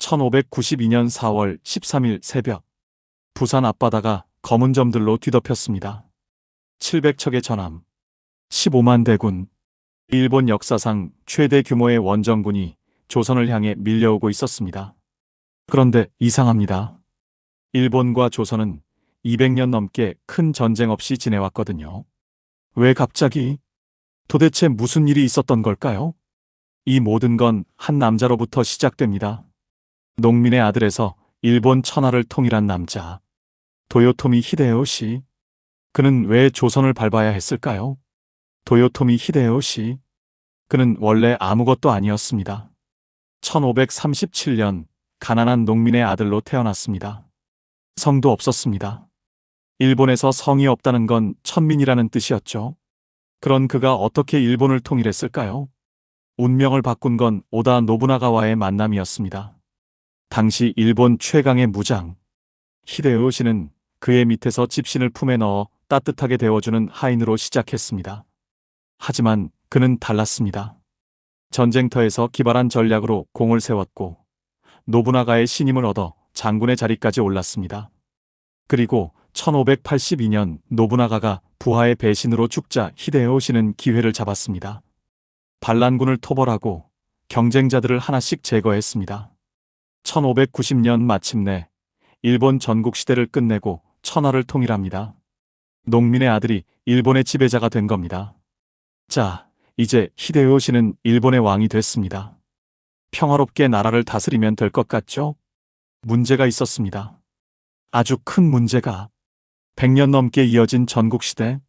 1592년 4월 13일 새벽, 부산 앞바다가 검은 점들로 뒤덮였습니다. 700척의 전함, 15만 대군, 일본 역사상 최대 규모의 원정군이 조선을 향해 밀려오고 있었습니다. 그런데 이상합니다. 일본과 조선은 200년 넘게 큰 전쟁 없이 지내왔거든요. 왜 갑자기? 도대체 무슨 일이 있었던 걸까요? 이 모든 건 한 남자로부터 시작됩니다. 농민의 아들에서 일본 천하를 통일한 남자, 도요토미 히데요시. 그는 왜 조선을 밟아야 했을까요? 도요토미 히데요시. 그는 원래 아무것도 아니었습니다. 1537년 가난한 농민의 아들로 태어났습니다. 성도 없었습니다. 일본에서 성이 없다는 건 천민이라는 뜻이었죠. 그런 그가 어떻게 일본을 통일했을까요? 운명을 바꾼 건 오다 노부나가와의 만남이었습니다. 당시 일본 최강의 무장, 히데요시는 그의 밑에서 집신을 품에 넣어 따뜻하게 데워주는 하인으로 시작했습니다. 하지만 그는 달랐습니다. 전쟁터에서 기발한 전략으로 공을 세웠고 노부나가의 신임을 얻어 장군의 자리까지 올랐습니다. 그리고 1582년 노부나가가 부하의 배신으로 죽자 히데요시는 기회를 잡았습니다. 반란군을 토벌하고 경쟁자들을 하나씩 제거했습니다. 1590년 마침내 일본 전국시대를 끝내고 천하를 통일합니다. 농민의 아들이 일본의 지배자가 된 겁니다. 자, 이제 히데요시는 일본의 왕이 됐습니다. 평화롭게 나라를 다스리면 될 것 같죠? 문제가 있었습니다. 아주 큰 문제가. 100년 넘게 이어진 전국시대.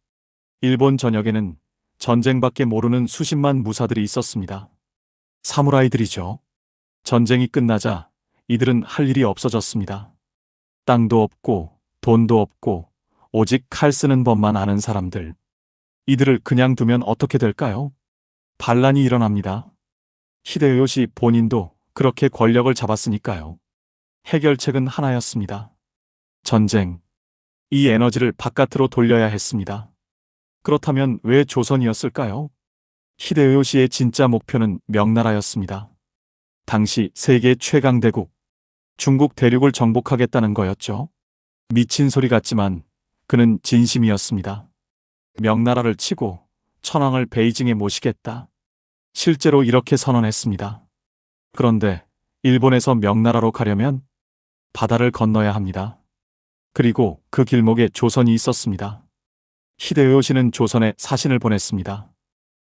일본 전역에는 전쟁밖에 모르는 수십만 무사들이 있었습니다. 사무라이들이죠. 전쟁이 끝나자 이들은 할 일이 없어졌습니다. 땅도 없고 돈도 없고 오직 칼 쓰는 법만 아는 사람들. 이들을 그냥 두면 어떻게 될까요? 반란이 일어납니다. 히데요시 본인도 그렇게 권력을 잡았으니까요. 해결책은 하나였습니다. 전쟁. 이 에너지를 바깥으로 돌려야 했습니다. 그렇다면 왜 조선이었을까요? 히데요시의 진짜 목표는 명나라였습니다. 당시 세계 최강대국, 중국 대륙을 정복하겠다는 거였죠. 미친 소리 같지만 그는 진심이었습니다. 명나라를 치고 천황을 베이징에 모시겠다. 실제로 이렇게 선언했습니다. 그런데 일본에서 명나라로 가려면 바다를 건너야 합니다. 그리고 그 길목에 조선이 있었습니다. 히데요시는 조선에 사신을 보냈습니다.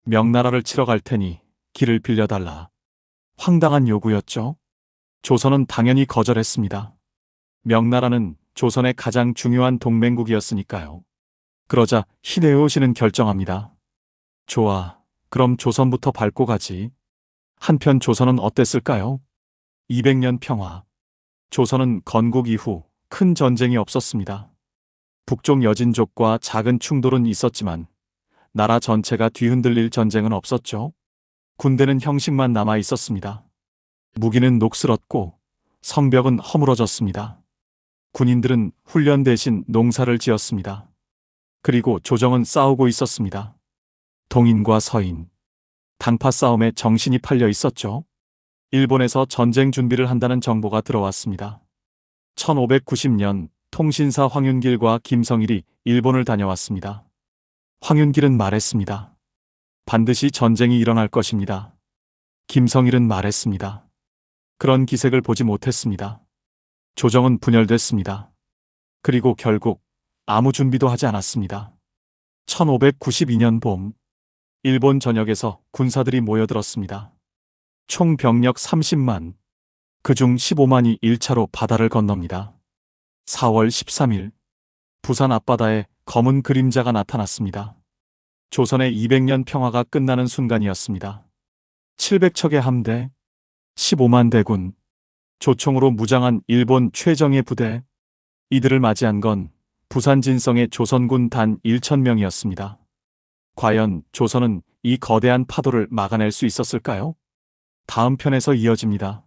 명나라를 치러 갈 테니 길을 빌려달라. 황당한 요구였죠. 조선은 당연히 거절했습니다. 명나라는 조선의 가장 중요한 동맹국이었으니까요. 그러자 히데요시는 결정합니다. 좋아, 그럼 조선부터 밟고 가지. 한편 조선은 어땠을까요? 200년 평화. 조선은 건국 이후 큰 전쟁이 없었습니다. 북쪽 여진족과 작은 충돌은 있었지만 나라 전체가 뒤흔들릴 전쟁은 없었죠. 군대는 형식만 남아 있었습니다. 무기는 녹슬었고 성벽은 허물어졌습니다. 군인들은 훈련 대신 농사를 지었습니다. 그리고 조정은 싸우고 있었습니다. 동인과 서인, 당파 싸움에 정신이 팔려 있었죠. 일본에서 전쟁 준비를 한다는 정보가 들어왔습니다. 1590년 통신사 황윤길과 김성일이 일본을 다녀왔습니다. 황윤길은 말했습니다. 반드시 전쟁이 일어날 것입니다. 김성일은 말했습니다. 그런 기색을 보지 못했습니다. 조정은 분열됐습니다. 그리고 결국 아무 준비도 하지 않았습니다. 1592년 봄, 일본 전역에서 군사들이 모여들었습니다. 총 병력 30만, 그중 15만이 1차로 바다를 건넙니다. 4월 13일, 부산 앞바다에 검은 그림자가 나타났습니다. 조선의 200년 평화가 끝나는 순간이었습니다. 700척의 함대, 15만 대군, 조총으로 무장한 일본 최정예 부대. 이들을 맞이한 건 부산 진성의 조선군 단 1,000명이었습니다. 과연 조선은 이 거대한 파도를 막아낼 수 있었을까요? 다음 편에서 이어집니다.